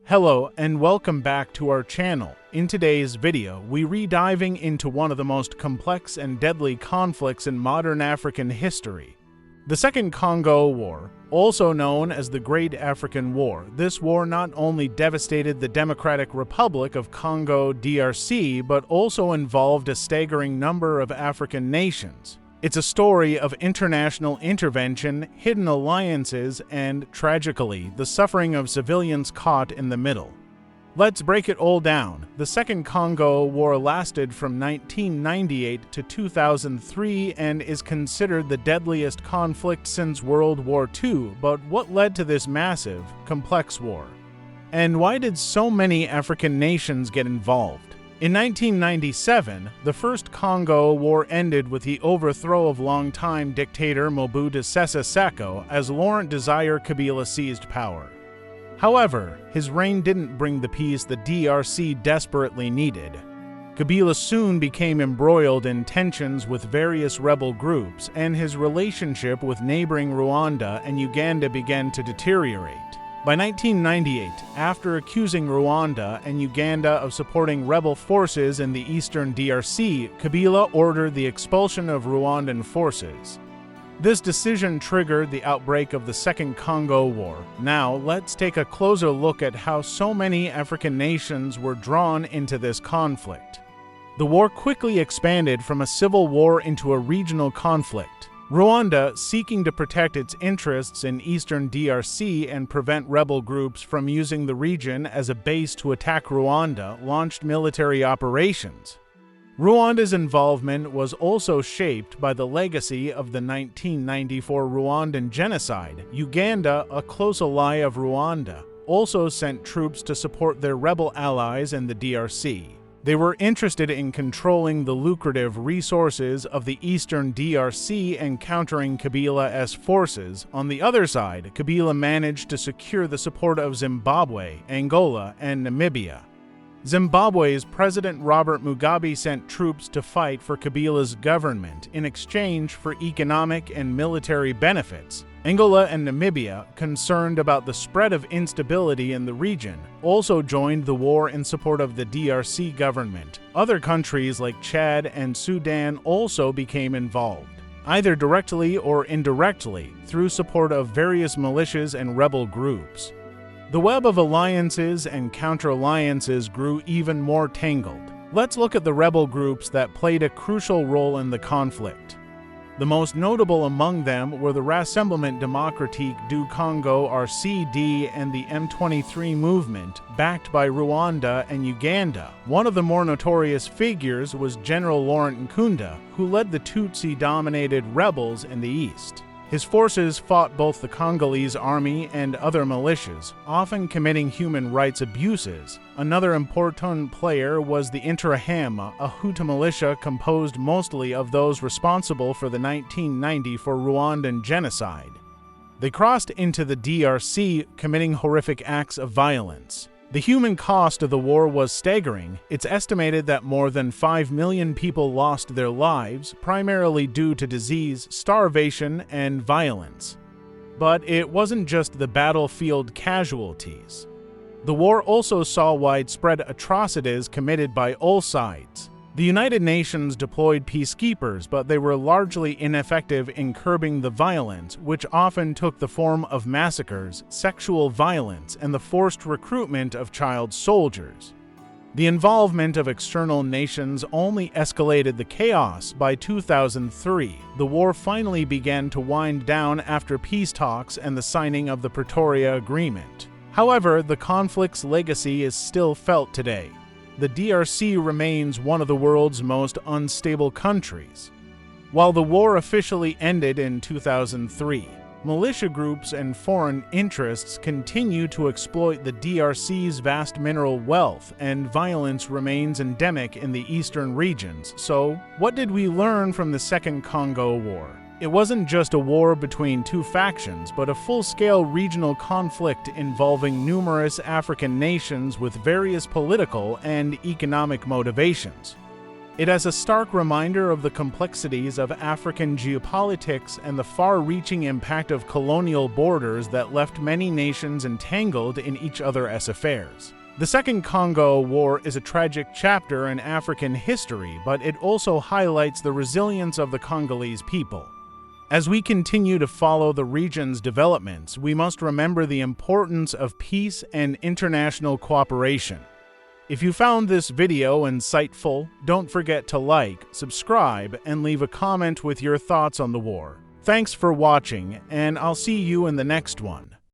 Hello and welcome back to our channel. In today's video, we're diving into one of the most complex and deadly conflicts in modern African history. The Second Congo War, also known as the Great African War. This war not only devastated the Democratic Republic of Congo (DRC), but also involved a staggering number of African nations. It's a story of international intervention, hidden alliances, and, tragically, the suffering of civilians caught in the middle. Let's break it all down. The Second Congo War lasted from 1998 to 2003 and is considered the deadliest conflict since World War II. But what led to this massive, complex war? And why did so many African nations get involved? In 1997, the First Congo War ended with the overthrow of longtime dictator Mobutu Sese Seko as Laurent Desire Kabila seized power. However, his reign didn't bring the peace the DRC desperately needed. Kabila soon became embroiled in tensions with various rebel groups, and his relationship with neighboring Rwanda and Uganda began to deteriorate. By 1998, after accusing Rwanda and Uganda of supporting rebel forces in the eastern DRC, Kabila ordered the expulsion of Rwandan forces. This decision triggered the outbreak of the Second Congo War. Now, let's take a closer look at how so many African nations were drawn into this conflict. The war quickly expanded from a civil war into a regional conflict. Rwanda, seeking to protect its interests in eastern DRC and prevent rebel groups from using the region as a base to attack Rwanda, launched military operations. Rwanda's involvement was also shaped by the legacy of the 1994 Rwandan genocide. Uganda, a close ally of Rwanda, also sent troops to support their rebel allies in the DRC. They were interested in controlling the lucrative resources of the eastern DRC and countering Kabila's forces. On the other side, Kabila managed to secure the support of Zimbabwe, Angola, and Namibia. Zimbabwe's President Robert Mugabe sent troops to fight for Kabila's government in exchange for economic and military benefits. Angola and Namibia, concerned about the spread of instability in the region, also joined the war in support of the DRC government. Other countries like Chad and Sudan also became involved, either directly or indirectly, through support of various militias and rebel groups. The web of alliances and counter-alliances grew even more tangled. Let's look at the rebel groups that played a crucial role in the conflict. The most notable among them were the Rassemblement Démocratique du Congo (RCD) and the M23 movement, backed by Rwanda and Uganda. One of the more notorious figures was General Laurent Nkunda, who led the Tutsi-dominated rebels in the east. His forces fought both the Congolese army and other militias, often committing human rights abuses. Another important player was the Interahamwe, a Hutu militia composed mostly of those responsible for the 1994 Rwandan genocide. They crossed into the DRC, committing horrific acts of violence. The human cost of the war was staggering. It's estimated that more than 5 million people lost their lives, primarily due to disease, starvation, and violence. But it wasn't just the battlefield casualties. The war also saw widespread atrocities committed by all sides. The United Nations deployed peacekeepers, but they were largely ineffective in curbing the violence, which often took the form of massacres, sexual violence, and the forced recruitment of child soldiers. The involvement of external nations only escalated the chaos. By 2003, the war finally began to wind down after peace talks and the signing of the Pretoria Agreement. However, the conflict's legacy is still felt today. The DRC remains one of the world's most unstable countries. While the war officially ended in 2003, militia groups and foreign interests continue to exploit the DRC's vast mineral wealth, and violence remains endemic in the eastern regions. So, what did we learn from the Second Congo War? It wasn't just a war between two factions, but a full-scale regional conflict involving numerous African nations with various political and economic motivations. It is a stark reminder of the complexities of African geopolitics and the far-reaching impact of colonial borders that left many nations entangled in each other's affairs. The Second Congo War is a tragic chapter in African history, but it also highlights the resilience of the Congolese people. As we continue to follow the region's developments, we must remember the importance of peace and international cooperation. If you found this video insightful, don't forget to like, subscribe, and leave a comment with your thoughts on the war. Thanks for watching, and I'll see you in the next one.